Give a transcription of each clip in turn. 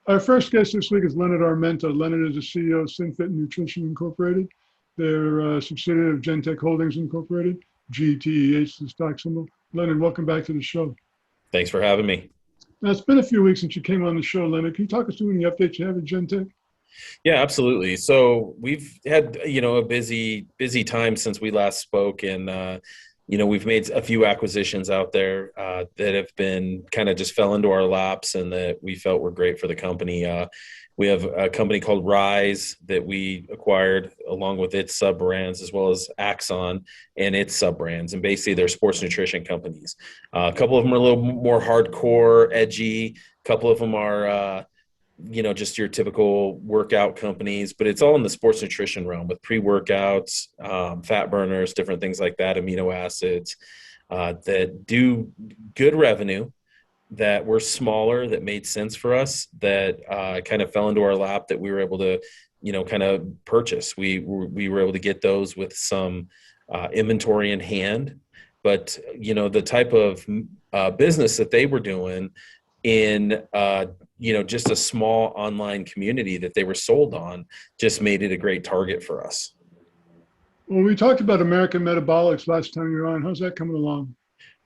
Our first guest this week is Leonard Armenta. Leonard is the CEO of SynFit Nutrition Incorporated. They're a subsidiary of Gentech Holdings Incorporated, GTEH, the stock symbol. Leonard, welcome back to the show. Thanks for having me. Now, it's been a few weeks since you came on the show, Leonard. Can you talk us through any updates you have at Gentech? Yeah, absolutely. So we've had, a busy time since we last spoke, and we've made a few acquisitions out there that have been kind of just fell into our laps, and that we felt were great for the company. We have a company called Rise that we acquired along with its sub brands, as well as Axon and its sub brands, and basically they're sports nutrition companies. A couple of them are a little more hardcore, edgy. A couple of them are just your typical workout companies, but it's all in the sports nutrition realm with pre-workouts, fat burners, different things like that, amino acids that do good revenue, that were smaller, that made sense for us, that kind of fell into our lap, that we were able to, kind of purchase. We were able to get those with some inventory in hand, but, the type of business that they were doing in just a small online community that they were sold on just made it a great target for us. Well, we talked about American Metabolics last time you were on. How's that coming along?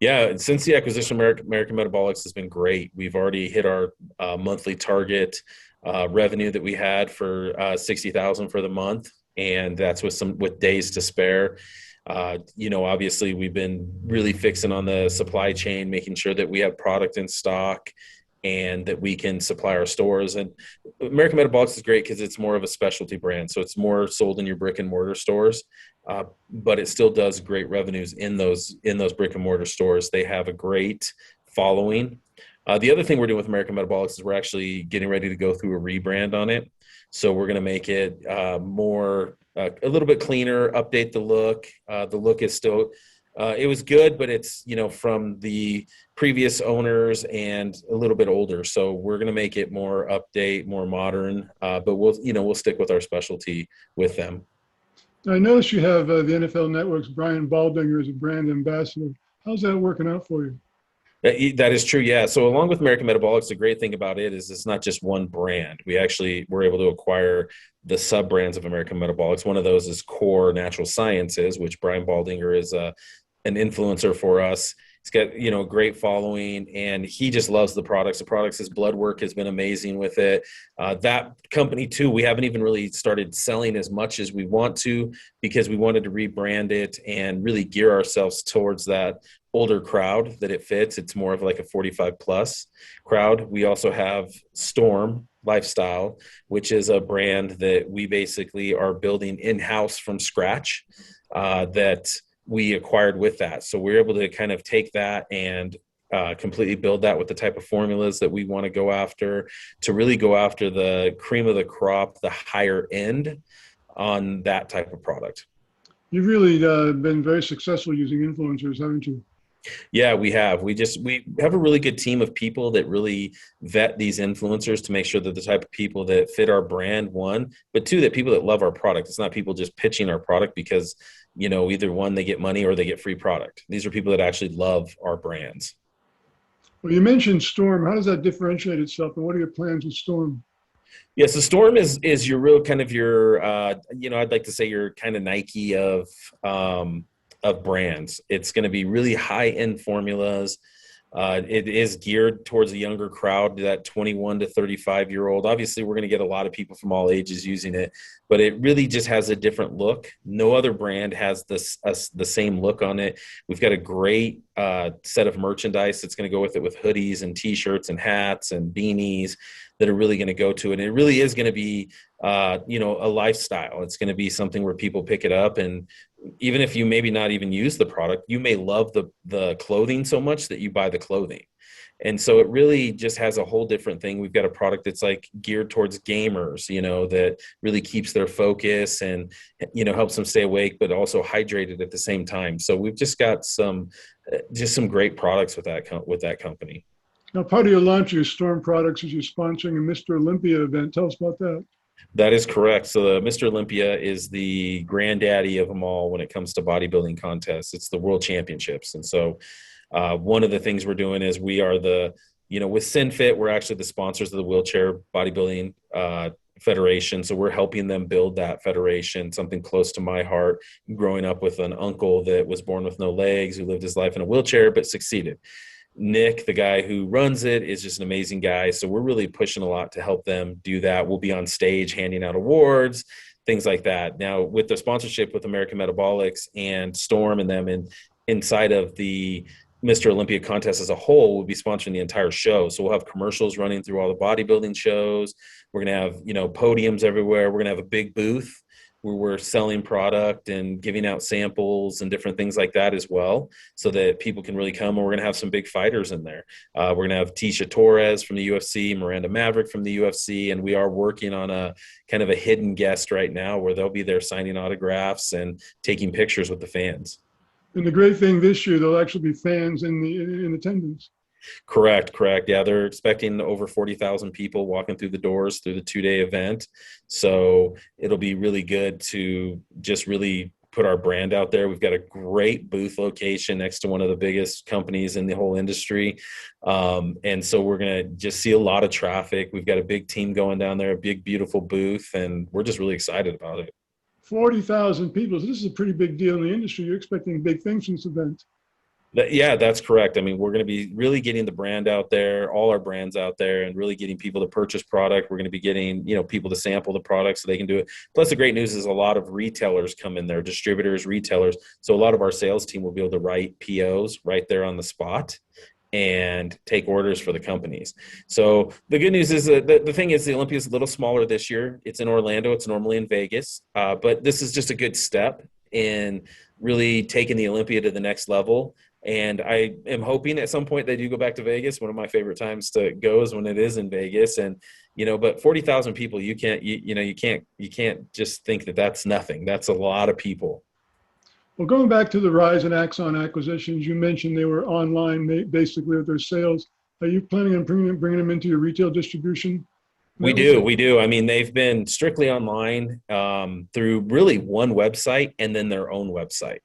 Yeah, since the acquisition of American Metabolics has been great. We've already hit our monthly target revenue that we had for 60,000 for the month, and that's with days to spare. Obviously we've been really fixing on the supply chain, making sure that we have product in stock and that we can supply our stores. And American Metabolics is great because it's more of a specialty brand. So it's more sold in your brick and mortar stores, but it still does great revenues in those brick and mortar stores. They have a great following. The other thing we're doing with American Metabolics is we're actually getting ready to go through a rebrand on it. So we're going to make it more, a little bit cleaner, update the look. The look is still, it was good, but it's, from the previous owners and a little bit older. So we're going to make it more update, more modern, but we'll stick with our specialty with them. I noticed you have the NFL Network's Brian Baldinger as a brand ambassador. How's that working out for you? That is true, yeah. So along with American Metabolics, the great thing about it is it's not just one brand. We actually were able to acquire the sub-brands of American Metabolics. One of those is Core Natural Sciences, which Brian Baldinger is an influencer for us. He's got, a great following, and he just loves the products. His blood work has been amazing with it. That company too, we haven't even really started selling as much as we want to, because we wanted to rebrand it and really gear ourselves towards that older crowd that it fits. It's more of like a 45 plus crowd. We also have Storm Lifestyle, which is a brand that we basically are building in-house from scratch, that we acquired with that. So we're able to kind of take that and completely build that with the type of formulas that we want to go after, to really go after the cream of the crop, the higher end on that type of product. You've really been very successful using influencers, haven't you? Yeah, we have. We have a really good team of people that really vet these influencers to make sure that the type of people that fit our brand, one, but two, that people that love our product. It's not people just pitching our product because, either one, they get money or they get free product. These are people that actually love our brands. Well, you mentioned Storm. How does that differentiate itself, and what are your plans with Storm? Yeah, so Storm is your real kind of your, I'd like to say your kind of Nike of brands. It's going to be really high-end formulas. It is geared towards a younger crowd, that 21 to 35-year-old. Obviously, we're going to get a lot of people from all ages using it, but it really just has a different look. No other brand has the same look on it. We've got a great set of merchandise that's going to go with it, with hoodies and T-shirts and hats and beanies that are really going to go to it. And it really is going to be, a lifestyle. It's going to be something where people pick it up, and even if you maybe not even use the product, you may love the clothing so much that you buy the clothing. And so it really just has a whole different thing. We've got a product that's like geared towards gamers, that really keeps their focus and, helps them stay awake, but also hydrated at the same time. So we've just got some great products with that company. Now, part of your launch of your Storm products is you're sponsoring a Mr. Olympia event. Tell us about that. That is correct. So Mr. Olympia is the granddaddy of them all when it comes to bodybuilding contests. It's the world championships. And so one of the things we're doing is we are the with SinFit, we're actually the sponsors of the Wheelchair Bodybuilding Federation. So we're helping them build that federation, something close to my heart, growing up with an uncle that was born with no legs, who lived his life in a wheelchair, but succeeded. Nick, the guy who runs it, is just an amazing guy. So we're really pushing a lot to help them do that. We'll be on stage handing out awards, things like that. Now, with the sponsorship with American Metabolics and Storm and them inside of the Mr. Olympia contest as a whole, we'll be sponsoring the entire show. So we'll have commercials running through all the bodybuilding shows. We're going to have, podiums everywhere. We're going to have a big booth where we're selling product and giving out samples and different things like that as well, so that people can really come. And we're going to have some big fighters in there. We're going to have Tisha Torres from the UFC, Miranda Maverick from the UFC, and we are working on a kind of a hidden guest right now where they'll be there signing autographs and taking pictures with the fans. And the great thing this year, there'll actually be fans in attendance. Correct. Yeah, they're expecting over 40,000 people walking through the doors through the 2-day event. So it'll be really good to just really put our brand out there. We've got a great booth location next to one of the biggest companies in the whole industry. And so we're going to just see a lot of traffic. We've got a big team going down there, a big, beautiful booth, and we're just really excited about it. 40,000 people. So this is a pretty big deal in the industry. You're expecting big things from this event. Yeah, that's correct. I mean, we're going to be really getting the brand out there, all our brands out there, and really getting people to purchase product. We're going to be getting, people to sample the product so they can do it. Plus, the great news is a lot of retailers come in there, distributors, retailers. So a lot of our sales team will be able to write POs right there on the spot and take orders for the companies. So the good news is that the thing is the Olympia is a little smaller this year. It's in Orlando. It's normally in Vegas. But this is just a good step in really taking the Olympia to the next level. And I am hoping at some point they do go back to Vegas. One of my favorite times to go is when it is in Vegas. And, but 40,000 people, you can't just think that that's nothing. That's a lot of people. Well, going back to the Rise and Axon acquisitions, you mentioned they were online basically with their sales. Are you planning on bringing them into your retail distribution? We do. I mean, they've been strictly online through really one website and then their own website.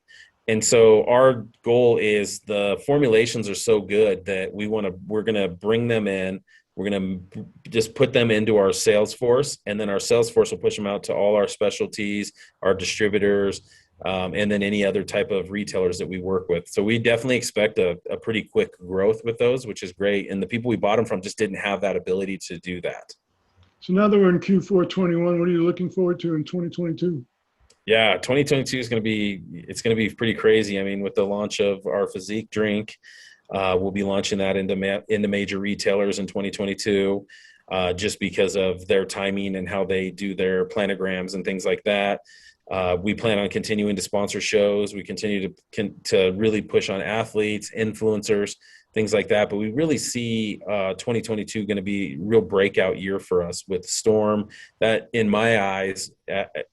And so our goal is the formulations are so good that we're going to bring them in. We're going to just put them into our sales force, and then our sales force will push them out to all our specialties, our distributors, and then any other type of retailers that we work with. So we definitely expect a pretty quick growth with those, which is great. And the people we bought them from just didn't have that ability to do that. So now that we're in Q4 21, what are you looking forward to in 2022? Yeah, 2022 is going to be pretty crazy. I mean, with the launch of our physique drink, we'll be launching that into major retailers in 2022, just because of their timing and how they do their planograms and things like that. We plan on continuing to sponsor shows. We continue to really push on athletes, influencers, things like that. But we really see 2022 going to be a real breakout year for us with Storm. That, in my eyes,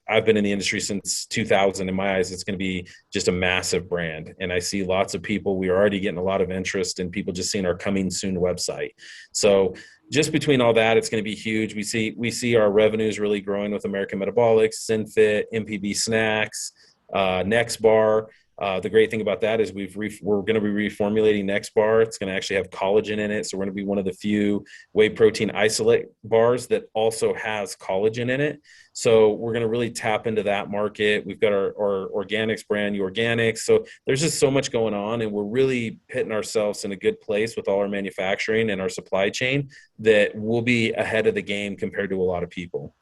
I've been in the industry since 2000. In my eyes, it's going to be just a massive brand. And I see lots of people. We are already getting a lot of interest in people just seeing our coming soon website. So just between all that, it's going to be huge. We see our revenues really growing with American Metabolic, SinFit, MPB Snacks, Next Bar. The great thing about that is we're going to be reformulating Next Bar. It's going to actually have collagen in it. So we're going to be one of the few whey protein isolate bars that also has collagen in it. So we're going to really tap into that market. We've got our organics brand, Organics. So there's just so much going on, and we're really pitting ourselves in a good place with all our manufacturing and our supply chain that we'll be ahead of the game compared to a lot of people.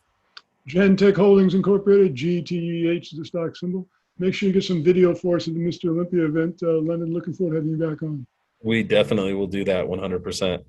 GenTech Holdings Incorporated, GTEH is the stock symbol. Make sure you get some video for us at the Mr. Olympia event. Leonard, looking forward to having you back on. We definitely will do that 100%.